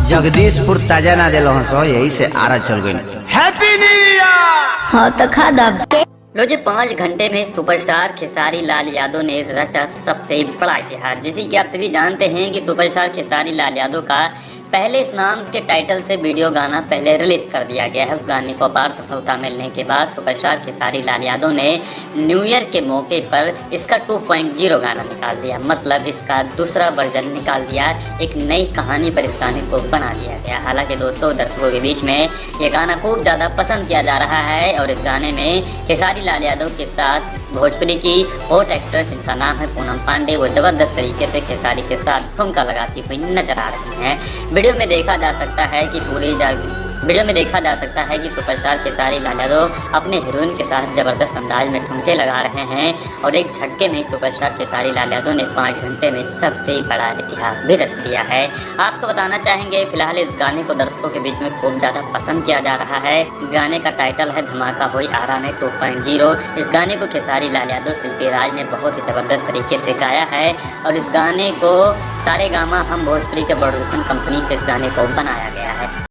जगदीशपुर ताजा ना दिल सो यही से आरा चल गई। Happy new year. हाँ तो खा दब। लो जी 5 घंटे में सुपरस्टार खेसारी लाल यादव ने रचा सबसे बड़ा इतिहास। जैसे कि आप सभी जानते हैं कि सुपरस्टार खेसारी लाल यादव का पहले इस नाम के टाइटल से वीडियो गाना पहले रिलीज कर दिया गया है। उस गाने को अपार सफलता मिलने के बाद सुपरस्टार खेसारी लाल यादव ने न्यू ईयर के मौके पर इसका 2.0 गाना निकाल दिया, मतलब इसका दूसरा वर्जन निकाल दिया। एक नई कहानी पर इस गाने को बना दिया गया। हालांकि दोस्तों दर्शकों के बीच में ये गाना खूब ज़्यादा पसंद किया जा रहा है और इस गाने में खेसारी लाल यादव के साथ भोजपुरी की हॉट एक्ट्रेस जिनका नाम है पूनम पांडे, वो जबरदस्त तरीके से खेसारी के साथ ठुमका लगाती हुई नजर आ रही हैं। वीडियो में देखा जा सकता है कि सुपरस्टार खेसारी लाल यादव अपने हीरोइन के साथ जबरदस्त अंदाज में ठुमके लगा रहे हैं और एक झटके में सुपरस्टार खेसारी लाल यादव ने 5 घंटे में सबसे बड़ा इतिहास भी रच दिया है। आपको बताना चाहेंगे फिलहाल इस गाने को दर्शकों के बीच में खूब ज़्यादा पसंद किया जा रहा है। गाने का टाइटल है धमाका होई आरा में 2.0। इस गाने को खेसारी लाल यादव शिल्पी राज ने बहुत ही ज़बरदस्त तरीके से गाया है और इस गाने को सारेगामा हम भोजपुरी के प्रोडक्शन कंपनी से इस गाने को बनाया गया है।